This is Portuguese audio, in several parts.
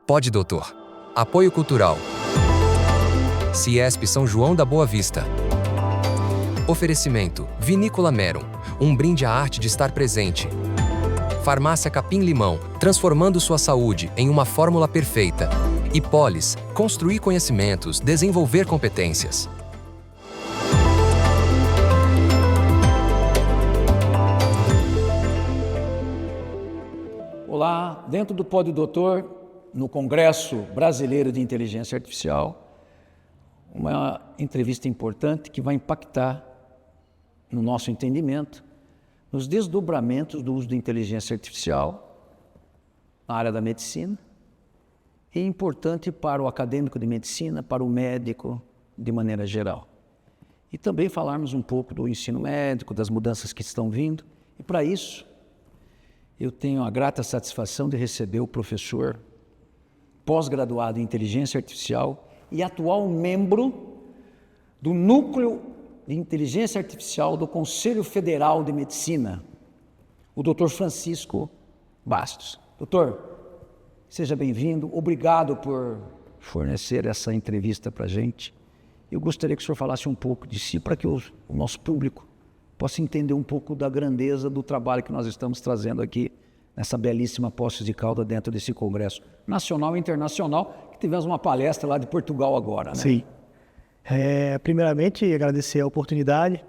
Pode Doutor. Apoio Cultural. Ciesp São João da Boa Vista. Oferecimento: Vinícola Merum, um brinde à arte de estar presente. Farmácia Capim Limão, transformando sua saúde em uma fórmula perfeita. E Polis, construir conhecimentos, desenvolver competências. Olá, dentro do Pode Doutor, no Congresso Brasileiro de Inteligência Artificial, uma entrevista importante que vai impactar no nosso entendimento, nos desdobramentos do uso da inteligência artificial na área da medicina, e importante para o acadêmico de medicina, para o médico de maneira geral. E também falarmos um pouco do ensino médico, das mudanças que estão vindo, e para isso eu tenho a grata satisfação de receber o professor pós-graduado em inteligência artificial e atual membro do Núcleo de Inteligência Artificial do Conselho Federal de Medicina, o Dr. Francisco Bastos. Doutor, seja bem-vindo, obrigado por fornecer essa entrevista para a gente. Eu gostaria que o senhor falasse um pouco de si para que o nosso público possa entender um pouco da grandeza do trabalho que nós estamos trazendo aqui nessa belíssima Poços de Caldas dentro desse congresso nacional e internacional, que tivemos uma palestra lá de Portugal agora, né? Sim. Primeiramente, agradecer a oportunidade,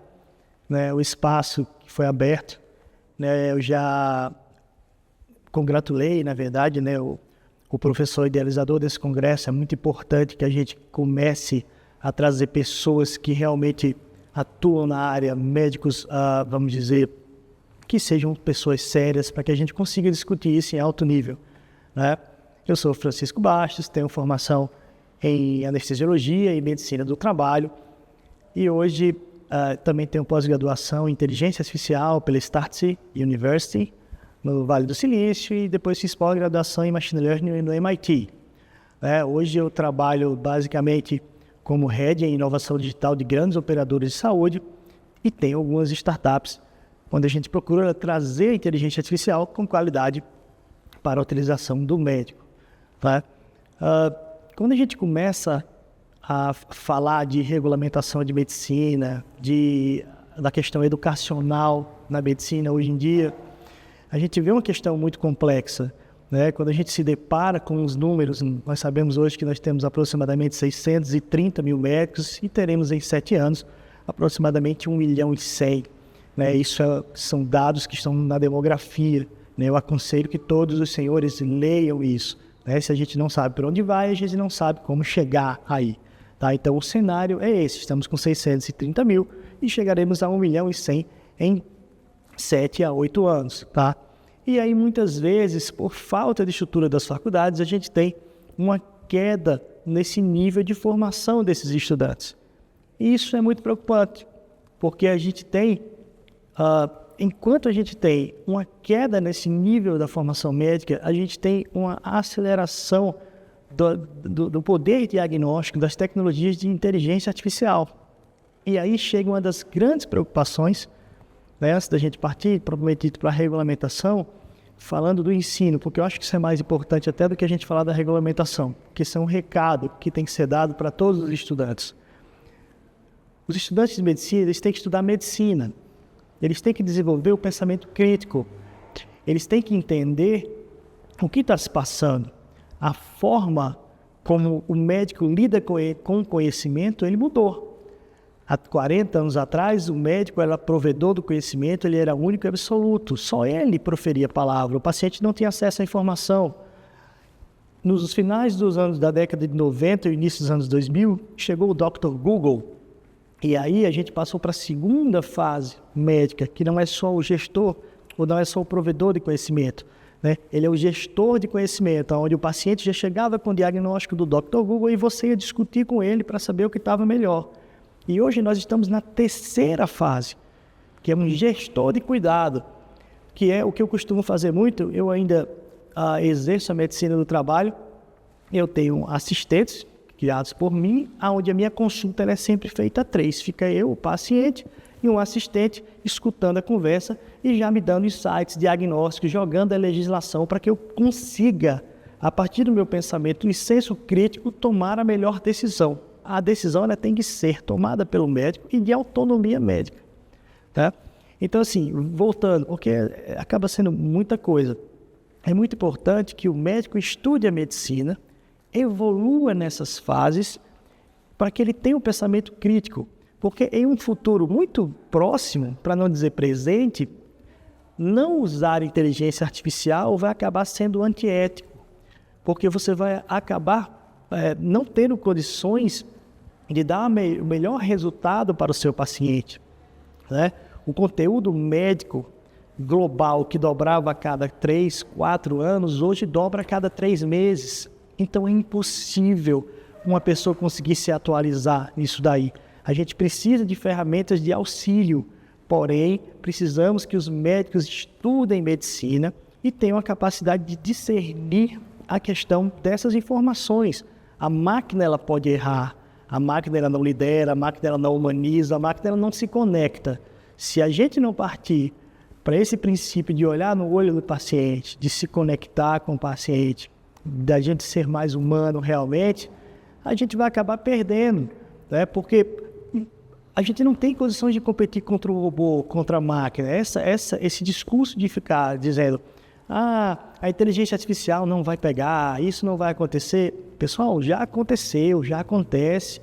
né, o espaço que foi aberto, né, eu já congratulei, na verdade, né, o professor idealizador desse congresso. É muito importante que a gente comece a trazer pessoas que realmente atuam na área, médicos, vamos dizer, que sejam pessoas sérias, para que a gente consiga discutir isso em alto nível, né? Eu sou Francisco Bastos, tenho formação em anestesiologia e medicina do trabalho, e hoje também tenho pós-graduação em inteligência artificial pela Start University, no Vale do Silício, e depois fiz pós-graduação em machine learning no MIT. Hoje eu trabalho basicamente como head em inovação digital de grandes operadores de saúde, e tenho algumas startups onde a gente procura trazer a inteligência artificial com qualidade para a utilização do médico, tá? Quando a gente começa a falar de regulamentação de medicina, da questão educacional na medicina hoje em dia, a gente vê uma questão muito complexa, né? Quando a gente se depara com os números, nós sabemos hoje que nós temos aproximadamente 630 mil médicos e teremos em 7 anos aproximadamente 1 milhão e 100. Né? Isso são dados que estão na demografia, né? Eu aconselho que todos os senhores leiam isso, né? Se a gente não sabe para onde vai, a gente não sabe como chegar aí, tá? Então o cenário é esse: estamos com 630 mil e chegaremos a 1 milhão e 100 em 7 a 8 anos, tá? E aí muitas vezes, por falta de estrutura das faculdades, a gente tem uma queda nesse nível de formação desses estudantes. E isso é muito preocupante, porque a gente tem, enquanto a gente tem uma queda nesse nível da formação médica, a gente tem uma aceleração do poder diagnóstico das tecnologias de inteligência artificial. E aí chega uma das grandes preocupações, né, antes da gente partir, propriamente dito, para a regulamentação, falando do ensino, porque eu acho que isso é mais importante até do que a gente falar da regulamentação, porque isso é um recado que tem que ser dado para todos os estudantes. Os estudantes de medicina, eles têm que estudar medicina, eles têm que desenvolver o pensamento crítico, eles têm que entender o que está se passando, a forma como o médico lida com o conhecimento, ele mudou. Há 40 anos atrás, o médico era provedor do conhecimento, ele era único e absoluto, só ele proferia a palavra, o paciente não tinha acesso à informação. Nos finais dos anos da década de 90 e início dos anos 2000, chegou o Dr. Google, e aí a gente passou para a segunda fase médica, que não é só o gestor, ou não é só o provedor de conhecimento, né? Ele é o gestor de conhecimento, onde o paciente já chegava com o diagnóstico do Dr. Google e você ia discutir com ele para saber o que estava melhor. E hoje nós estamos na terceira fase, que é um gestor de cuidado, que é o que eu costumo fazer muito. Eu ainda exerço a medicina do trabalho, eu tenho assistentes criados por mim, onde a minha consulta ela é sempre feita a 3. Fica eu, o paciente, e um assistente escutando a conversa e já me dando insights, diagnósticos, jogando a legislação para que eu consiga a partir do meu pensamento e senso crítico, tomar a melhor decisão. A decisão ela tem que ser tomada pelo médico e de autonomia médica. Tá? Então, assim, voltando, porque acaba sendo muita coisa. É muito importante que o médico estude a medicina, evolua nessas fases, para que ele tenha um pensamento crítico. Porque em um futuro muito próximo, para não dizer presente, não usar inteligência artificial vai acabar sendo antiético. Porque você vai acabar não tendo condições de dar o melhor resultado para o seu paciente. Né? O conteúdo médico global que dobrava a cada 3, 4 anos, hoje dobra a cada 3 meses. Então é impossível uma pessoa conseguir se atualizar nisso daí. A gente precisa de ferramentas de auxílio, porém precisamos que os médicos estudem medicina e tenham a capacidade de discernir a questão dessas informações. A máquina ela pode errar, a máquina ela não lidera, a máquina ela não humaniza, a máquina ela não se conecta. Se a gente não partir para esse princípio de olhar no olho do paciente, de se conectar com o paciente, da gente ser mais humano realmente, a gente vai acabar perdendo, né? Porque a gente não tem condições de competir contra o robô, contra a máquina. Esse discurso de ficar dizendo a inteligência artificial não vai pegar, isso não vai acontecer. Pessoal, já aconteceu, já acontece.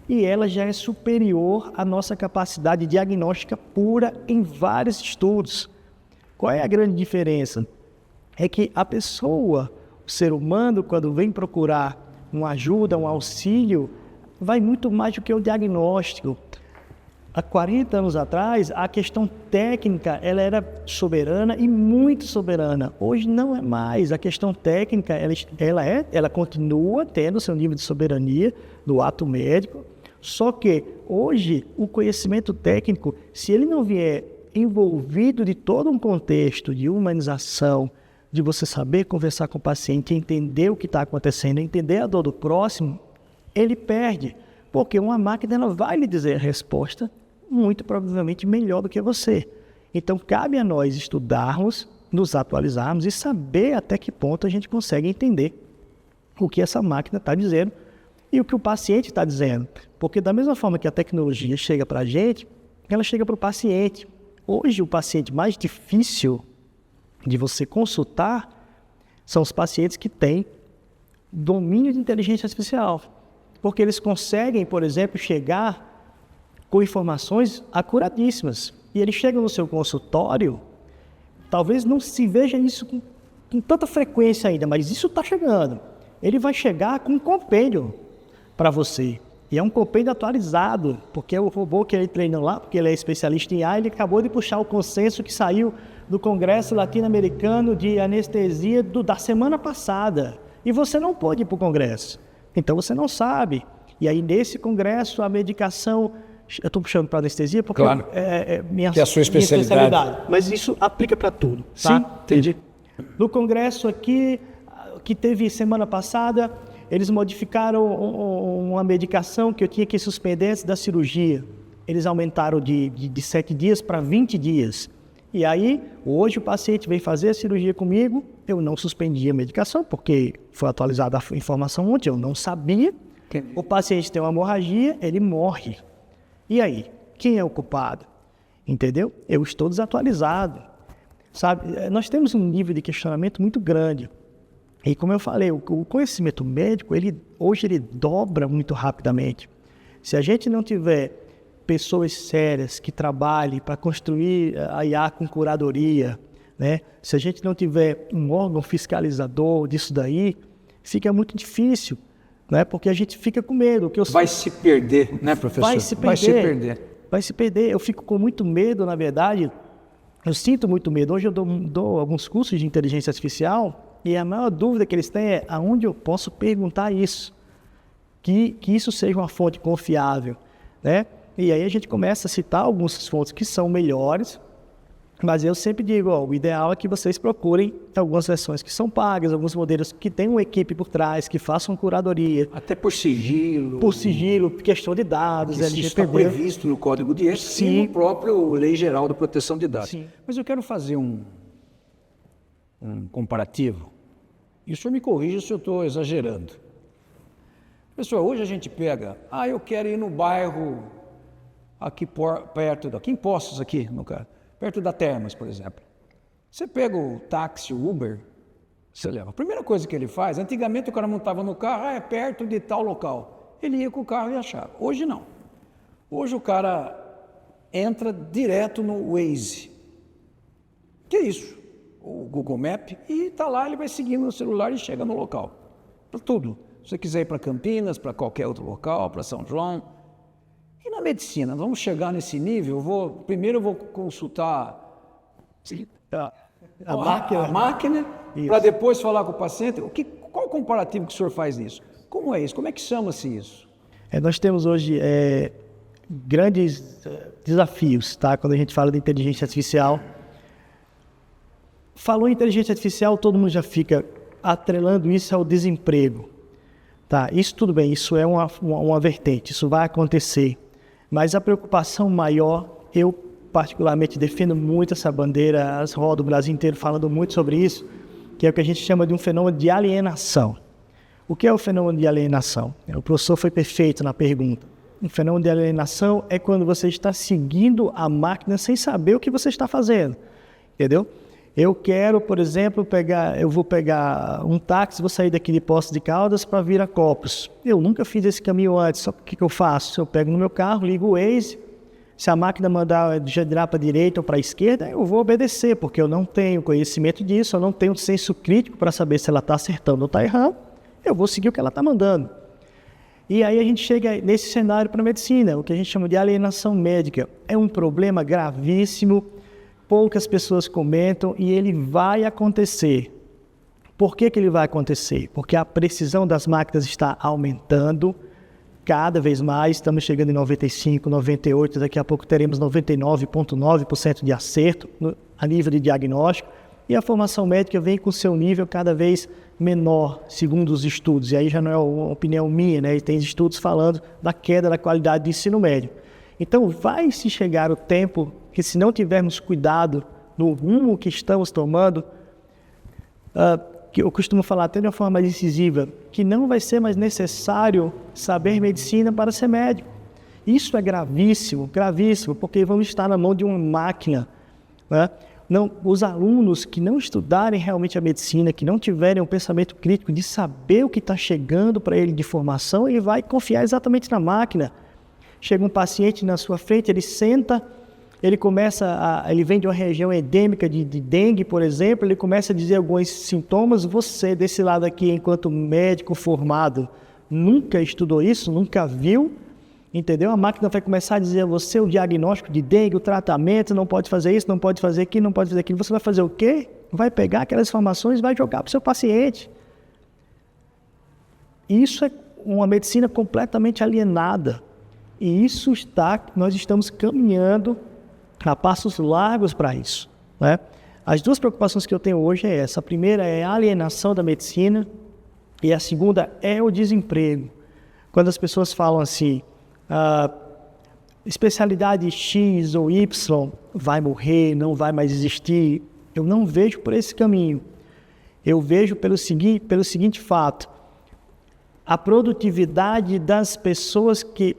E ela já é superior à nossa capacidade diagnóstica pura em vários estudos. Qual é a grande diferença? É que a pessoa, o ser humano, quando vem procurar uma ajuda, um auxílio, vai muito mais do que o diagnóstico. Há 40 anos atrás, a questão técnica ela era soberana e muito soberana. Hoje não é mais. A questão técnica ela continua tendo seu nível de soberania no ato médico, só que hoje o conhecimento técnico, se ele não vier envolvido de todo um contexto de humanização, de você saber conversar com o paciente, entender o que está acontecendo, entender a dor do próximo, ele perde. Porque uma máquina ela vai lhe dizer a resposta muito provavelmente melhor do que você. Então, cabe a nós estudarmos, nos atualizarmos e saber até que ponto a gente consegue entender o que essa máquina está dizendo e o que o paciente está dizendo. Porque da mesma forma que a tecnologia chega para a gente, ela chega para o paciente. Hoje, o paciente mais difícil de você consultar são os pacientes que têm domínio de inteligência artificial. Porque eles conseguem, por exemplo, chegar com informações acuradíssimas. E eles chegam no seu consultório, talvez não se veja isso com tanta frequência ainda, mas isso está chegando. Ele vai chegar com um compêndio para você. E é um compêndio atualizado, porque o robô que ele treinou lá, porque ele é especialista em AI, ele acabou de puxar o consenso que saiu do Congresso Latino-Americano de Anestesia da semana passada. E você não pode ir para o Congresso. Então você não sabe. E aí nesse congresso a medicação, eu estou puxando para anestesia porque claro, minha, que é a sua especialidade. Mas isso aplica para tudo. Tá? Sim, entendi. No congresso aqui, que teve semana passada, eles modificaram uma medicação que eu tinha que suspender antes da cirurgia. Eles aumentaram de 7 dias para 20 dias. E aí, hoje o paciente veio fazer a cirurgia comigo, eu não suspendi a medicação, porque foi atualizada a informação ontem, eu não sabia. O paciente tem uma hemorragia, ele morre. E aí, quem é o culpado? Entendeu? Eu estou desatualizado. Sabe? Nós temos um nível de questionamento muito grande. E como eu falei, o conhecimento médico, hoje ele dobra muito rapidamente. Se a gente não tiver pessoas sérias que trabalhem para construir a IA com curadoria, né? Se a gente não tiver um órgão fiscalizador disso daí, fica muito difícil, né? Porque a gente fica com medo. Vai se perder, né, professor? Vai se perder. Eu fico com muito medo, na verdade. Eu sinto muito medo. Hoje eu dou alguns cursos de inteligência artificial e a maior dúvida que eles têm é aonde eu posso perguntar isso. Que isso seja uma fonte confiável, né? E aí a gente começa a citar algumas fontes que são melhores, mas eu sempre digo, o ideal é que vocês procurem algumas versões que são pagas, alguns modelos que têm uma equipe por trás, que façam curadoria. Até por sigilo. Por sigilo, questão de dados, LGPD. Isso está previsto no Código de Ética e no próprio Lei Geral de Proteção de Dados. Sim. Mas eu quero fazer um comparativo E o senhor me corrija se eu estou exagerando. Pessoal, hoje a gente pega, eu quero ir no bairro aqui perto, aqui em Poços, aqui, no caso, perto da Termas, por exemplo. Você pega o táxi, o Uber, você leva. A primeira coisa que ele faz, antigamente o cara montava no carro, é perto de tal local. Ele ia com o carro e achava. Hoje não. Hoje o cara entra direto no Waze. Que é isso? O Google Maps, e está lá, ele vai seguindo no celular e chega no local. Para tudo. Se você quiser ir para Campinas, para qualquer outro local, para São João. E na medicina, vamos chegar nesse nível? Primeiro eu vou consultar a máquina para depois falar com o paciente. Qual o comparativo que o senhor faz nisso? Como é isso? Como é que chama-se isso? Nós temos hoje grandes desafios, tá? Quando a gente fala de inteligência artificial. Falou em inteligência artificial, todo mundo já fica atrelando isso ao desemprego. Tá? Isso tudo bem, isso é uma vertente, isso vai acontecer. Mas a preocupação maior, eu particularmente defendo muito essa bandeira, as rodas do Brasil inteiro falando muito sobre isso, que é o que a gente chama de um fenômeno de alienação. O que é o fenômeno de alienação? O professor foi perfeito na pergunta. O fenômeno de alienação é quando você está seguindo a máquina sem saber o que você está fazendo, entendeu? Eu quero, por exemplo, eu vou pegar um táxi, vou sair daqui de Poços de Caldas para Viracopos. Eu nunca fiz esse caminho antes, só que o que eu faço? Eu pego no meu carro, ligo o Waze, se a máquina mandar girar para a direita ou para a esquerda, eu vou obedecer, porque eu não tenho conhecimento disso, eu não tenho senso crítico para saber se ela está acertando ou está errando, eu vou seguir o que ela está mandando. E aí a gente chega nesse cenário para a medicina, o que a gente chama de alienação médica. É um problema gravíssimo, poucas pessoas comentam e ele vai acontecer. Por que ele vai acontecer? Porque a precisão das máquinas está aumentando cada vez mais, estamos chegando em 95%, 98%, daqui a pouco teremos 99,9% de acerto a nível de diagnóstico, e a formação médica vem com seu nível cada vez menor, segundo os estudos, e aí já não é uma opinião minha, né? E tem estudos falando da queda da qualidade do ensino médio. Então vai se chegar o tempo que, se não tivermos cuidado no rumo que estamos tomando, que eu costumo falar até de uma forma mais incisiva, que não vai ser mais necessário saber medicina para ser médico. Isso é gravíssimo, gravíssimo, porque vamos estar na mão de uma máquina, né? Não, os alunos que não estudarem realmente a medicina, que não tiverem um pensamento crítico de saber o que está chegando para ele de informação, ele vai confiar exatamente na máquina. Chega um paciente na sua frente, ele senta, ele vem de uma região endêmica de dengue, por exemplo, ele começa a dizer alguns sintomas, você desse lado aqui, enquanto médico formado, nunca estudou isso, nunca viu, entendeu? A máquina vai começar a dizer a você o diagnóstico de dengue, o tratamento, não pode fazer isso, não pode fazer aquilo, não pode fazer aquilo. Você vai fazer o quê? Vai pegar aquelas informações e vai jogar para o seu paciente. Isso é uma medicina completamente alienada. E nós estamos caminhando a passos largos para isso, né? As duas preocupações que eu tenho hoje é essa. A primeira é a alienação da medicina e a segunda é o desemprego. Quando as pessoas falam assim, especialidade X ou Y vai morrer, não vai mais existir, eu não vejo por esse caminho. Eu vejo pelo seguinte fato: a produtividade das pessoas que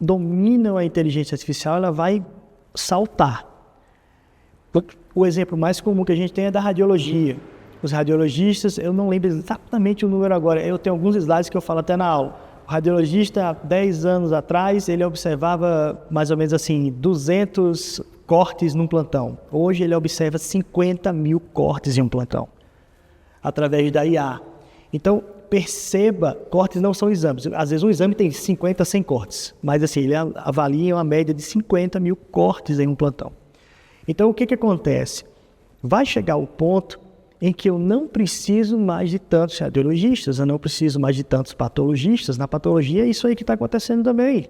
dominam a inteligência artificial, ela vai saltar. O exemplo mais comum que a gente tem é da radiologia. Os radiologistas, eu não lembro exatamente o número agora, eu tenho alguns slides que eu falo até na aula. O radiologista, há 10 anos atrás, ele observava mais ou menos assim, 200 cortes num plantão. Hoje ele observa 50 mil cortes em um plantão, através da IA. Então, perceba, cortes não são exames. Às vezes um exame tem 50, 100 cortes, mas assim, ele avalia uma média de 50 mil cortes em um plantão. Então, o que acontece? Vai chegar o ponto em que eu não preciso mais de tantos radiologistas, eu não preciso mais de tantos patologistas. Na patologia é isso aí que está acontecendo também.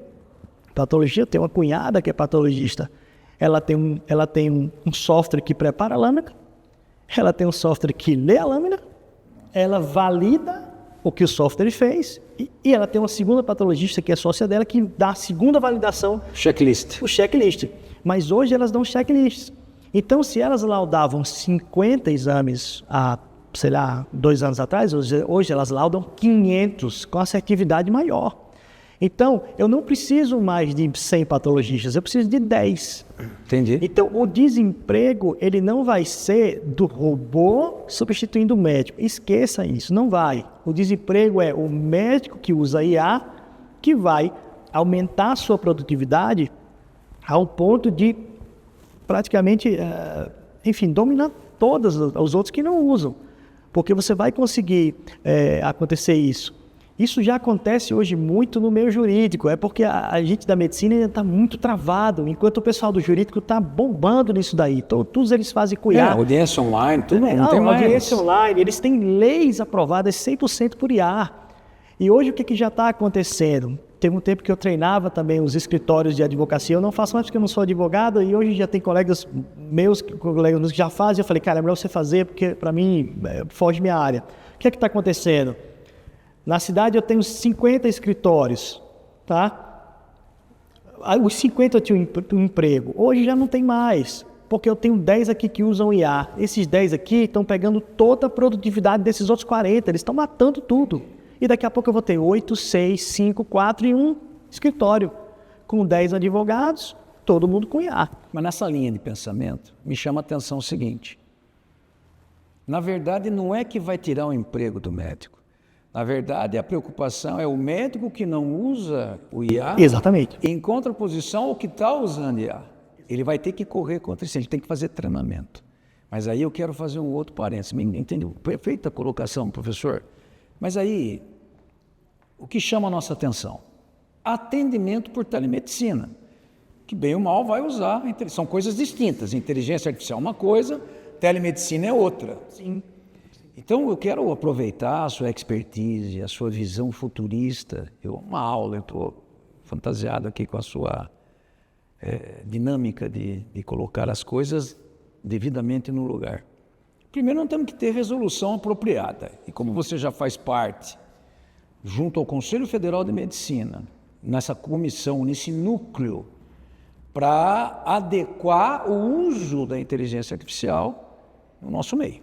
Patologia, eu tenho uma cunhada que é patologista. Ela tem um software que prepara a lâmina, ela tem um software que lê a lâmina, ela valida o que o software fez, e ela tem uma segunda patologista que é sócia dela, que dá a segunda validação. Checklist. O checklist. Mas hoje elas dão checklists. Então, se elas laudavam 50 exames há sei lá, 2 anos atrás, hoje elas laudam 500 com assertividade maior. Então, eu não preciso mais de 100 patologistas, eu preciso de 10. Entendi. Então, o desemprego, ele não vai ser do robô substituindo o médico. Esqueça isso, não vai. O desemprego é o médico que usa IA, que vai aumentar a sua produtividade ao ponto de praticamente, dominar todos os outros que não usam. Porque você vai conseguir acontecer isso. Isso já acontece hoje muito no meio jurídico, é porque a gente da medicina ainda está muito travado, enquanto o pessoal do jurídico está bombando nisso daí. Todos eles fazem com IA. Audiência online, tudo, não tem mais. Audiência online, eles têm leis aprovadas 100% por IA. E hoje o que já está acontecendo? Teve um tempo que eu treinava também os escritórios de advocacia, eu não faço mais porque eu não sou advogado, e hoje já tem colegas meus que já fazem, eu falei, cara, é melhor você fazer porque para mim foge minha área. O que está acontecendo? Na cidade eu tenho 50 escritórios, tá? Os 50 eu tinha um emprego, hoje já não tem mais, porque eu tenho 10 aqui que usam IA. Esses 10 aqui estão pegando toda a produtividade desses outros 40, eles estão matando tudo. E daqui a pouco eu vou ter 8, 6, 5, 4 e 1 escritório, com 10 advogados, todo mundo com IA. Mas nessa linha de pensamento, me chama a atenção o seguinte. Na verdade, não é que vai tirar o emprego do médico. Na verdade, a preocupação é o médico que não usa o IA. Exatamente. Em contraposição ao que está usando IA. Ele vai ter que correr contra isso, ele tem que fazer treinamento. Mas aí eu quero fazer um outro parênteses. Entendeu? Perfeita colocação, professor. Mas aí, o que chama a nossa atenção? Atendimento por telemedicina, que bem ou mal vai usar. São coisas distintas. Inteligência artificial é uma coisa, telemedicina é outra. Sim. Então, eu quero aproveitar a sua expertise, a sua visão futurista. Uma aula, eu estou fantasiado aqui com a sua dinâmica de colocar as coisas devidamente no lugar. Primeiro, nós temos que ter resolução apropriada. E como você já faz parte, junto ao Conselho Federal de Medicina, nessa comissão, nesse núcleo, para adequar o uso da inteligência artificial no nosso meio.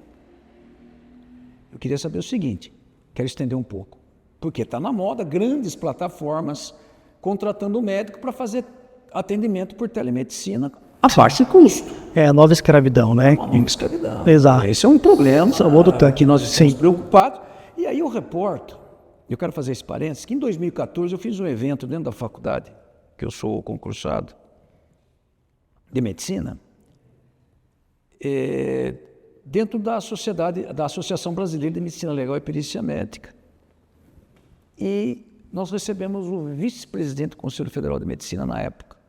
Eu queria saber o seguinte, quero estender um pouco, porque está na moda grandes plataformas contratando o médico para fazer atendimento por telemedicina a baixo custo. É a nova escravidão, né? Uma nova escravidão. Exato. Esse é um problema que nós estamos Sim. preocupados. E aí eu reporto, eu quero fazer esse parênteses, que em 2014 eu fiz um evento dentro da faculdade, que eu sou concursado de medicina, dentro da Associação Brasileira de Medicina Legal e Perícia Médica. E nós recebemos o vice-presidente do Conselho Federal de Medicina na época.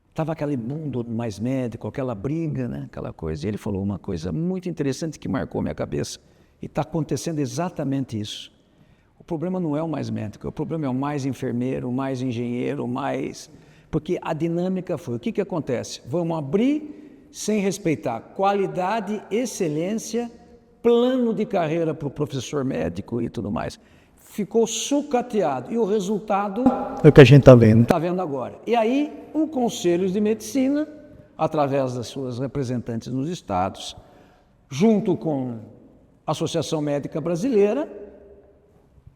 Estava aquele mundo mais médico, aquela briga, né? Aquela coisa. E ele falou uma coisa muito interessante que marcou minha cabeça. E está acontecendo exatamente isso. O problema não é o mais médico, o problema é o mais enfermeiro, o mais engenheiro, o mais... Porque a dinâmica foi, o que acontece? Vamos abrir sem respeitar qualidade, excelência, plano de carreira para o professor médico e tudo mais. Ficou sucateado. E o resultado... É o que a gente está vendo. Está vendo agora. E aí, o Conselho de Medicina, através das suas representantes nos estados, junto com a Associação Médica Brasileira,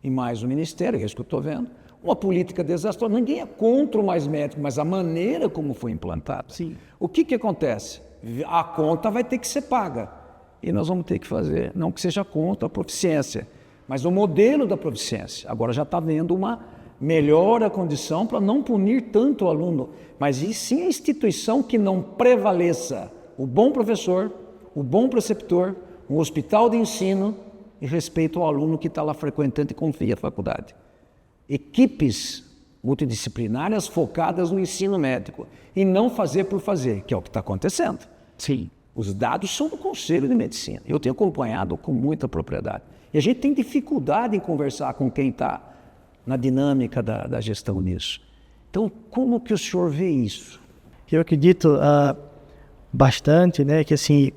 e mais o Ministério, é isso que eu estou vendo, uma política desastrosa. Ninguém é contra o mais médico, mas a maneira como foi implantado. Sim. O que acontece? A conta vai ter que ser paga. E nós vamos ter que fazer, não que seja contra a proficiência, mas o modelo da proficiência. Agora já está vendo uma melhora a condição para não punir tanto o aluno, mas e sim a instituição que não prevaleça o bom professor, o bom preceptor, um hospital de ensino e respeito ao aluno que está lá frequentando e confia a faculdade. Equipes multidisciplinárias focadas no ensino médico e não fazer por fazer, que é o que está acontecendo. Sim. Os dados são do Conselho de Medicina. Eu tenho acompanhado com muita propriedade. E a gente tem dificuldade em conversar com quem está na dinâmica da gestão nisso. Então, como que o senhor vê isso? Eu acredito bastante, né, que assim,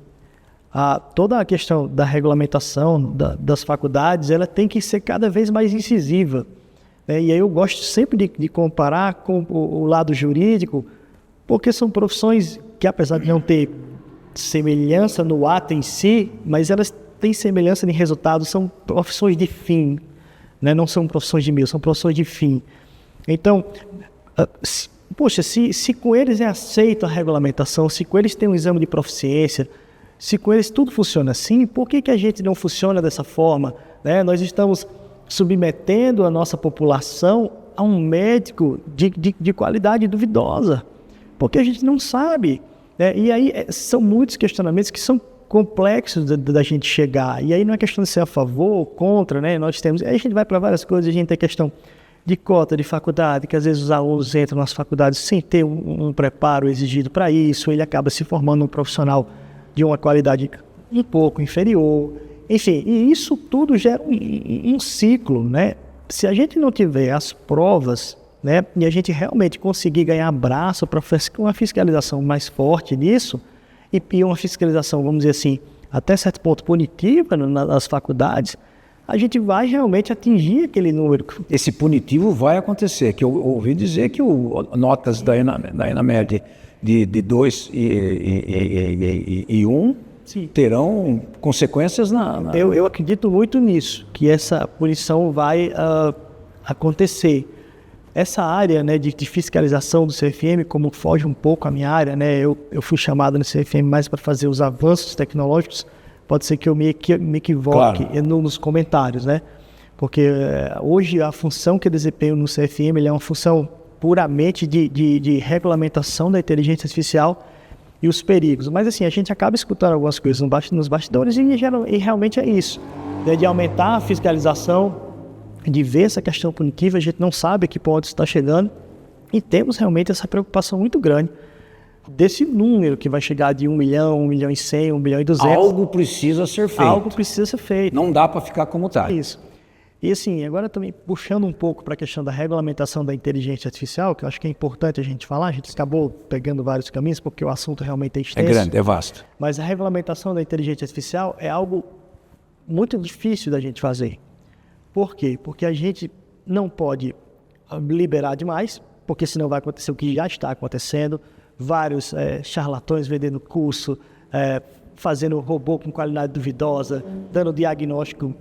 toda a questão da regulamentação das faculdades, ela tem que ser cada vez mais incisiva. Né? E aí eu gosto sempre de comparar com o lado jurídico, porque são profissões que, apesar de não ter semelhança no ato em si, mas elas têm semelhança de resultado, são profissões de fim, né? Não são profissões de meio, são profissões de fim. Então, se com eles é aceito a regulamentação, se com eles tem um exame de proficiência, se com eles tudo funciona assim, por que a gente não funciona dessa forma, né? Nós estamos submetendo a nossa população a um médico de qualidade duvidosa, porque a gente não sabe, né? E aí são muitos questionamentos que são complexos da gente chegar, e aí não é questão de ser a favor ou contra, né? Aí a gente vai para várias coisas, a gente tem questão de cota de faculdade, que às vezes os alunos entram nas faculdades sem ter um preparo exigido para isso, ele acaba se formando um profissional de uma qualidade um pouco inferior, enfim, e isso tudo gera um ciclo, né? Se a gente não tiver as provas, né, e a gente realmente conseguir ganhar abraço para uma fiscalização mais forte nisso, e uma fiscalização, vamos dizer assim, até certo ponto punitiva nas faculdades, a gente vai realmente atingir aquele número. Esse punitivo vai acontecer, que eu ouvi dizer que notas da ENAMED de 2 e 1 terão consequências Eu acredito muito nisso, que essa punição vai acontecer. Essa área, né, de fiscalização do CFM, como foge um pouco a minha área, né, eu fui chamado no CFM mais para fazer os avanços tecnológicos, pode ser que eu me equivoque, claro, nos comentários, né? Porque hoje a função que eu desempenho no CFM é uma função puramente de regulamentação da inteligência artificial e os perigos. Mas assim, a gente acaba escutando algumas coisas nos bastidores e realmente é isso, né? De aumentar a fiscalização, de ver essa questão punitiva, a gente não sabe a que ponto está chegando e temos realmente essa preocupação muito grande desse número que vai chegar de 1 milhão, 1 milhão e 100, 1 milhão e 200. Algo precisa ser feito. Algo precisa ser feito. Não dá para ficar como está. Isso. E assim, agora também puxando um pouco para a questão da regulamentação da inteligência artificial, que eu acho que é importante a gente falar, a gente acabou pegando vários caminhos, porque o assunto realmente é extenso. É grande, é vasto. Mas a regulamentação da inteligência artificial é algo muito difícil da gente fazer. Por quê? Porque a gente não pode liberar demais, porque senão vai acontecer o que já está acontecendo, vários charlatões vendendo curso, fazendo robô com qualidade duvidosa, dando diagnóstico,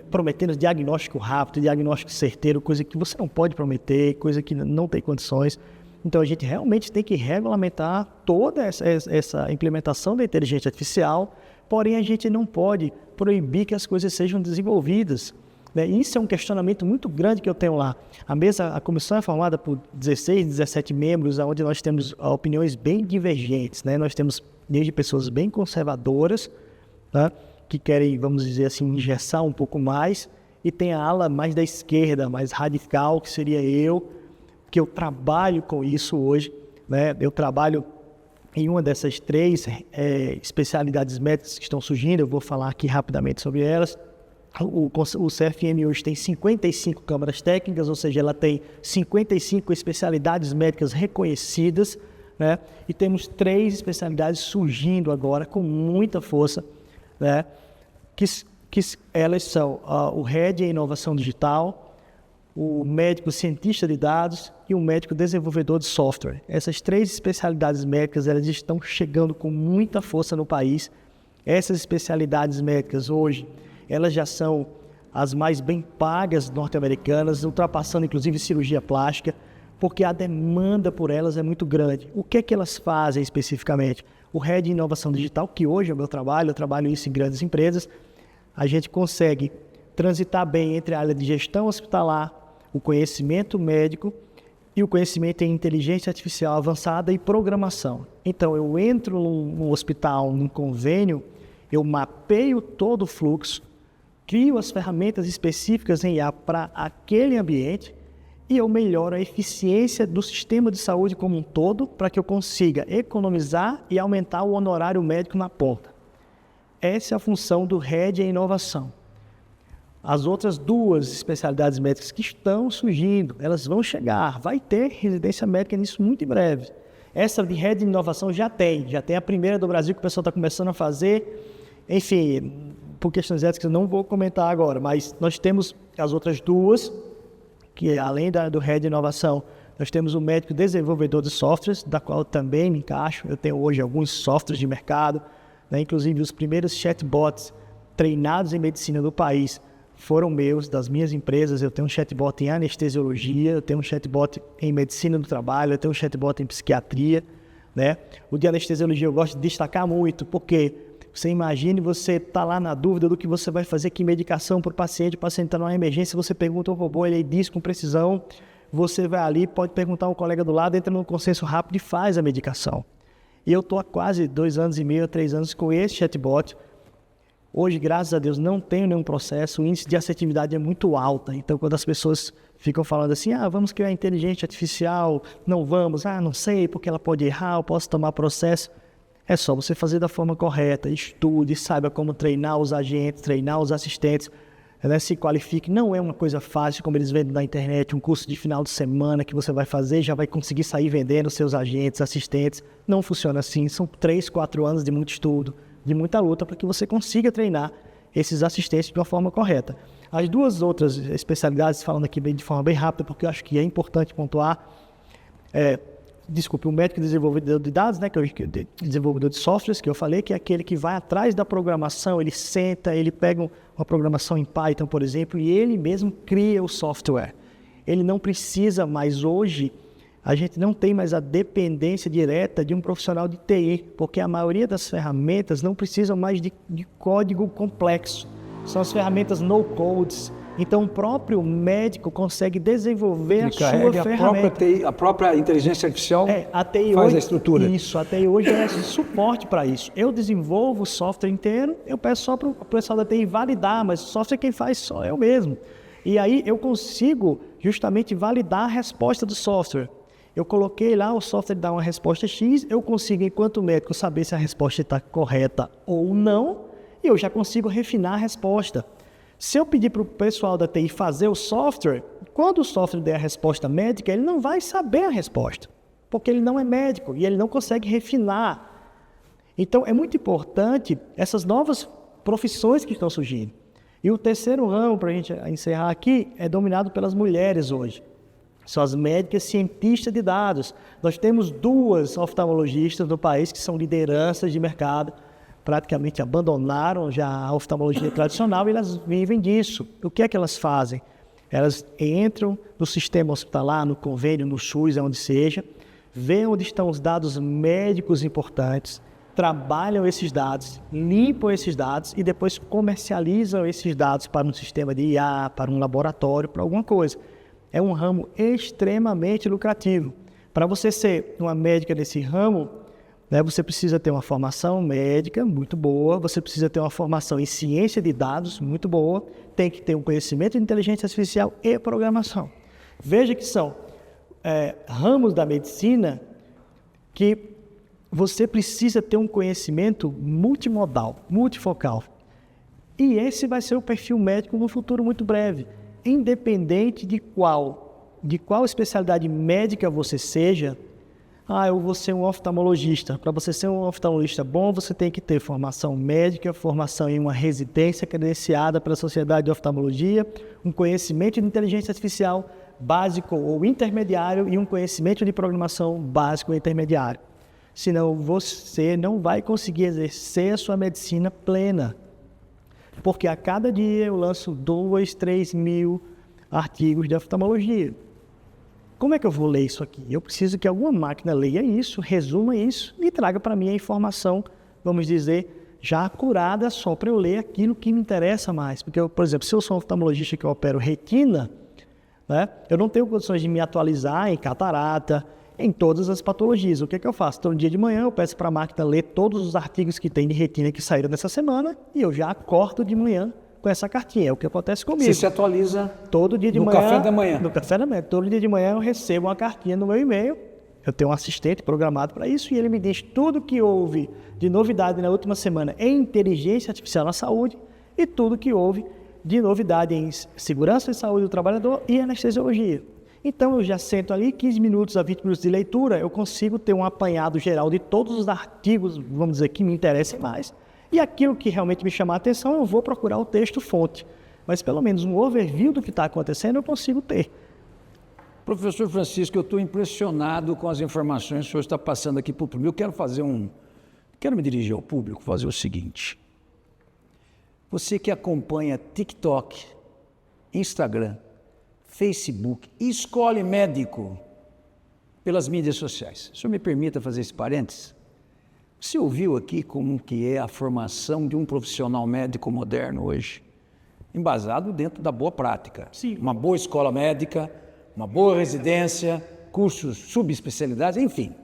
prometendo diagnóstico rápido, diagnóstico certeiro, coisa que você não pode prometer, coisa que não tem condições. Então a gente realmente tem que regulamentar toda essa implementação da inteligência artificial, porém a gente não pode proibir que as coisas sejam desenvolvidas. Isso é um questionamento muito grande que eu tenho lá. A comissão é formada por 16, 17 membros, onde nós temos opiniões bem divergentes, né? Nós temos desde pessoas bem conservadoras, tá? Que querem, vamos dizer assim, engessar um pouco mais, e tem a ala mais da esquerda, mais radical, que seria eu, que eu trabalho com isso hoje, né? Eu trabalho em uma dessas 3 especialidades médicas que estão surgindo, eu vou falar aqui rapidamente sobre elas. O CFM hoje tem 55 câmaras técnicas, ou seja, ela tem 55 especialidades médicas reconhecidas, né? E temos 3 especialidades surgindo agora com muita força, né? Que elas são o Head em Inovação Digital, o médico cientista de dados e o médico desenvolvedor de software. Essas 3 especialidades médicas, elas estão chegando com muita força no país. Essas especialidades médicas hoje, elas já são as mais bem pagas norte-americanas, ultrapassando inclusive cirurgia plástica, porque a demanda por elas é muito grande. O que é que elas fazem especificamente? O Head em Inovação Digital, que hoje é o meu trabalho, eu trabalho isso em grandes empresas, a gente consegue transitar bem entre a área de gestão hospitalar, o conhecimento médico e o conhecimento em inteligência artificial avançada e programação. Então, eu entro num hospital, num convênio, eu mapeio todo o fluxo, crio as ferramentas específicas em IA para aquele ambiente e eu melhoro a eficiência do sistema de saúde como um todo para que eu consiga economizar e aumentar o honorário médico na ponta. Essa é a função do Head em Inovação. As outras 2 especialidades médicas que estão surgindo, elas vão chegar, vai ter residência médica nisso muito em breve. Essa de Head em Inovação já tem a primeira do Brasil que o pessoal está começando a fazer. Enfim, por questões éticas eu não vou comentar agora, mas nós temos as outras 2, que além do Head de Inovação, nós temos o médico desenvolvedor de softwares, da qual eu também me encaixo. Eu tenho hoje alguns softwares de mercado, né? Inclusive os primeiros chatbots treinados em medicina do país foram meus, das minhas empresas. Eu tenho um chatbot em anestesiologia, eu tenho um chatbot em medicina do trabalho, eu tenho um chatbot em psiquiatria, né? O de anestesiologia eu gosto de destacar muito, porque você imagine, você está lá na dúvida do que você vai fazer, que medicação para o paciente está numa emergência, você pergunta ao robô, ele diz com precisão, você vai ali, pode perguntar ao colega do lado, entra num consenso rápido e faz a medicação. E eu estou há quase 2 anos e meio, 3 anos com esse chatbot. Hoje, graças a Deus, não tenho nenhum processo, o índice de assertividade é muito alto. Então, quando as pessoas ficam falando assim, vamos criar inteligência artificial, não vamos, não sei, porque ela pode errar, eu posso tomar processo. É só você fazer da forma correta, estude, saiba como treinar os agentes, treinar os assistentes, né? Se qualifique. Não é uma coisa fácil, como eles vendem na internet, um curso de final de semana que você vai fazer, já vai conseguir sair vendendo seus agentes, assistentes. Não funciona assim, são 3, 4 anos de muito estudo, de muita luta, para que você consiga treinar esses assistentes de uma forma correta. As 2 outras especialidades, falando aqui de forma bem rápida, porque eu acho que é importante pontuar, o médico desenvolvedor de dados, né, que é o desenvolvedor de softwares, que eu falei, que é aquele que vai atrás da programação, ele senta, ele pega uma programação em Python, por exemplo, e ele mesmo cria o software. Ele não precisa mais hoje, a gente não tem mais a dependência direta de um profissional de TI, porque a maioria das ferramentas não precisam mais de código complexo. São as ferramentas no-codes. Então, o próprio médico consegue desenvolver a sua ferramenta. A própria inteligência artificial a TI faz hoje, a estrutura. Isso, a TI hoje é suporte para isso. Eu desenvolvo o software inteiro, eu peço só para o pessoal da TI validar, mas o software quem faz só eu mesmo. E aí eu consigo justamente validar a resposta do software. Eu coloquei lá, o software dá uma resposta X, eu consigo, enquanto médico, saber se a resposta está correta ou não, e eu já consigo refinar a resposta. Se eu pedir para o pessoal da TI fazer o software, quando o software der a resposta médica, ele não vai saber a resposta, porque ele não é médico e ele não consegue refinar. Então, é muito importante essas novas profissões que estão surgindo. E o terceiro ramo, para a gente encerrar aqui, é dominado pelas mulheres hoje. São as médicas cientistas de dados. Nós temos 2 oftalmologistas no país que são lideranças de mercado, praticamente abandonaram já a oftalmologia tradicional e elas vivem disso. O que é que elas fazem? Elas entram no sistema hospitalar, no convênio, no SUS, onde seja, veem onde estão os dados médicos importantes, trabalham esses dados, limpam esses dados e depois comercializam esses dados para um sistema de IA, para um laboratório, para alguma coisa. É um ramo extremamente lucrativo. Para você ser uma médica desse ramo, você precisa ter uma formação médica muito boa, você precisa ter uma formação em ciência de dados muito boa, tem que ter um conhecimento de inteligência artificial e programação. Veja que são ramos da medicina que você precisa ter um conhecimento multimodal, multifocal. E esse vai ser o perfil médico no futuro muito breve, independente de qual especialidade médica você seja. Eu vou ser um oftalmologista. Para você ser um oftalmologista bom, você tem que ter formação médica, formação em uma residência credenciada pela Sociedade de Oftalmologia, um conhecimento de inteligência artificial básico ou intermediário e um conhecimento de programação básico ou intermediário. Senão você não vai conseguir exercer a sua medicina plena. Porque a cada dia eu lanço 2, 3 mil artigos de oftalmologia. Como é que eu vou ler isso aqui? Eu preciso que alguma máquina leia isso, resuma isso e traga para mim a informação, vamos dizer, já curada só para eu ler aquilo que me interessa mais. Porque, por exemplo, se eu sou um oftalmologista que eu opero retina, eu não tenho condições de me atualizar em catarata, em todas as patologias. O que eu faço? Então, no dia de manhã, eu peço para a máquina ler todos os artigos que tem de retina que saíram nessa semana e eu já acordo de manhã com essa cartinha. É o que acontece comigo. Você se atualiza todo dia de no manhã, café da manhã? No café da manhã. Todo dia de manhã eu recebo uma cartinha no meu e-mail. Eu tenho um assistente programado para isso e ele me diz tudo que houve de novidade na última semana em inteligência artificial na saúde e tudo que houve de novidade em segurança e saúde do trabalhador e anestesiologia. Então, eu já sento ali 15 minutos a 20 minutos de leitura, eu consigo ter um apanhado geral de todos os artigos, vamos dizer, que me interessem mais. E aquilo que realmente me chamar a atenção, eu vou procurar o texto-fonte. Mas, pelo menos, um overview do que está acontecendo, eu consigo ter. Professor Francisco, eu estou impressionado com as informações que o senhor está passando aqui para o público. Eu quero me dirigir ao público, fazer o seguinte. Você que acompanha TikTok, Instagram, Facebook, escolhe médico pelas mídias sociais. O senhor me permita fazer esse parênteses? Você ouviu aqui como que é a formação de um profissional médico moderno hoje? Embasado dentro da boa prática. Sim. Uma boa escola médica, uma boa residência, cursos, subespecialidades, enfim.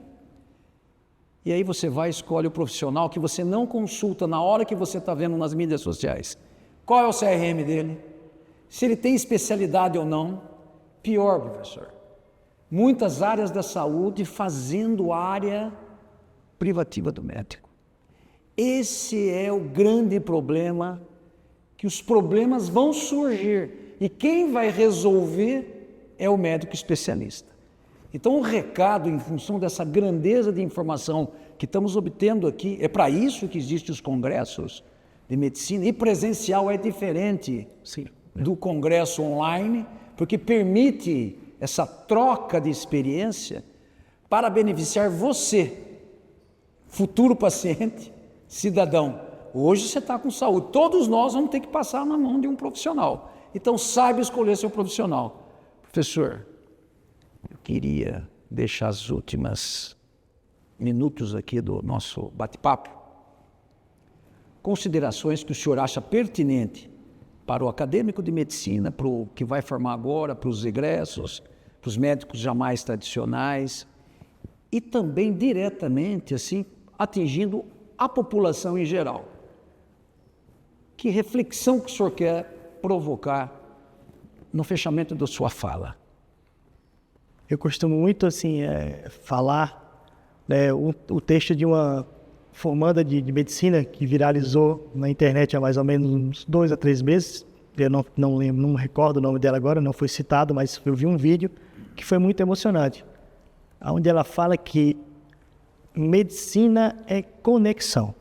E aí você vai e escolhe o profissional que você não consulta na hora que você está vendo nas mídias sociais. Qual é o CRM dele? Se ele tem especialidade ou não. Pior, professor. Muitas áreas da saúde fazendo área privativa do médico. Esse é o grande problema, que os problemas vão surgir e quem vai resolver é o médico especialista. Então o recado, em função dessa grandeza de informação que estamos obtendo aqui, é para isso que existem os congressos de medicina, e presencial é diferente do congresso online, porque permite essa troca de experiência para beneficiar você, futuro paciente, cidadão. Hoje você está com saúde, todos nós vamos ter que passar na mão de um profissional. Então saiba escolher seu profissional. Professor, eu queria deixar os últimos minutos aqui do nosso bate-papo, considerações que o senhor acha pertinente para o acadêmico de medicina, para o que vai formar agora, para os egressos, para os médicos já mais tradicionais, e também diretamente, assim, atingindo a população em geral. Que reflexão que o senhor quer provocar no fechamento da sua fala? Eu costumo muito, assim, falar o texto de uma formanda de medicina que viralizou na internet há mais ou menos uns 2 a 3 meses. Eu não lembro, não recordo o nome dela agora, não foi citado, mas eu vi um vídeo que foi muito emocionante, onde ela fala que medicina é conexão.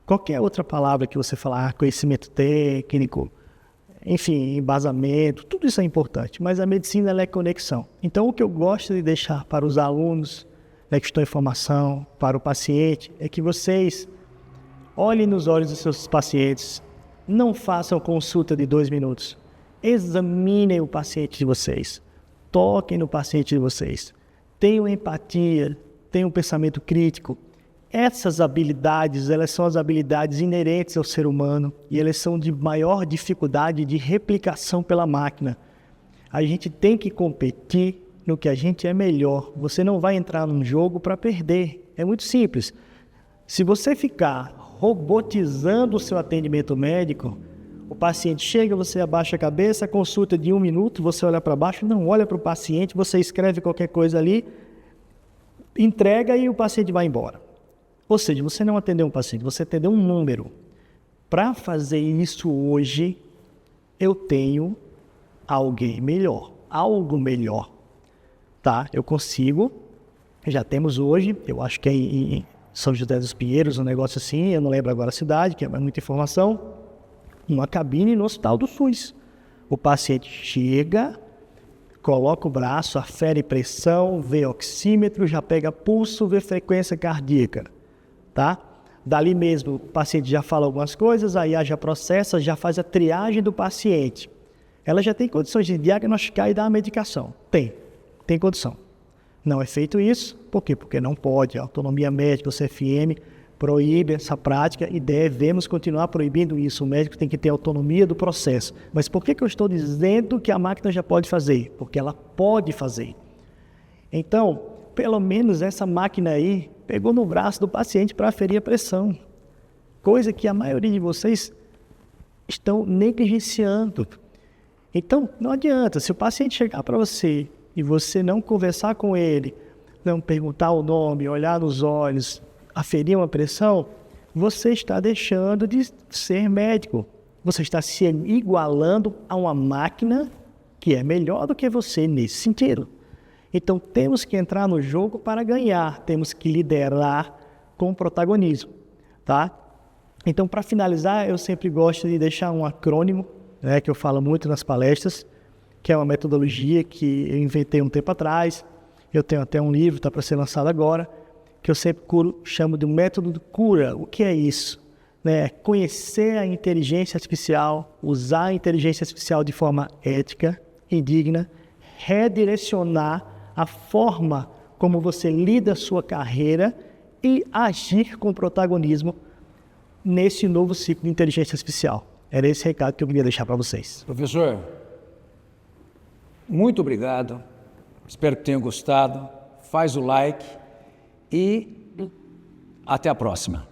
Qualquer outra palavra que você falar, conhecimento técnico, enfim, embasamento, tudo isso é importante, mas a medicina ela é conexão. Então, o que eu gosto de deixar para os alunos, que estão em formação, para o paciente, é que vocês olhem nos olhos dos seus pacientes, não façam consulta de 2 minutos, examinem o paciente de vocês, toquem no paciente de vocês, tenham empatia, tenham um pensamento crítico. Essas habilidades, elas são as habilidades inerentes ao ser humano e elas são de maior dificuldade de replicação pela máquina. A gente tem que competir no que a gente é melhor. Você não vai entrar num jogo para perder. É muito simples. Se você ficar robotizando o seu atendimento médico, o paciente chega, você abaixa a cabeça, a consulta de 1 minuto, você olha para baixo, não olha para o paciente, você escreve qualquer coisa ali, entrega e o paciente vai embora. Ou seja, você não atendeu um paciente, você atendeu um número. Para fazer isso hoje, eu tenho alguém melhor, algo melhor. Tá? Eu consigo, já temos hoje, eu acho que é em São José dos Pinheiros, um negócio assim, eu não lembro agora a cidade, que é muita informação, uma cabine no hospital do SUS. O paciente chega, coloca o braço, afere pressão, vê oxímetro, já pega pulso, vê frequência cardíaca. Tá? Dali mesmo, o paciente já fala algumas coisas, a IA já processa, já faz a triagem do paciente. Ela já tem condições de diagnosticar e dar a medicação. Tem condição. Não é feito isso, por quê? Porque não pode. A autonomia médica, o CFM, proíbe essa prática e devemos continuar proibindo isso. O médico tem que ter autonomia do processo. Mas por que eu estou dizendo que a máquina já pode fazer? Porque ela pode fazer. Então, pelo menos essa máquina aí pegou no braço do paciente para aferir a pressão. Coisa que a maioria de vocês estão negligenciando. Então, não adianta. Se o paciente chegar para você e você não conversar com ele, não perguntar o nome, olhar nos olhos, aferir uma pressão, você está deixando de ser médico. Você está se igualando a uma máquina que é melhor do que você nesse sentido. Então, temos que entrar no jogo para ganhar, temos que liderar com protagonismo, tá? Então, para finalizar, eu sempre gosto de deixar um acrônimo, que eu falo muito nas palestras, que é uma metodologia que eu inventei um tempo atrás. Eu tenho até um livro, está para ser lançado agora, que eu sempre chamo de um método de cura. O que é isso? né, conhecer a inteligência artificial, usar a inteligência artificial de forma ética e digna, redirecionar a forma como você lida a sua carreira e agir com protagonismo nesse novo ciclo de inteligência artificial. Era esse recado que eu queria deixar para vocês. Professor, muito obrigado. Espero que tenham gostado. Faz o like e até a próxima.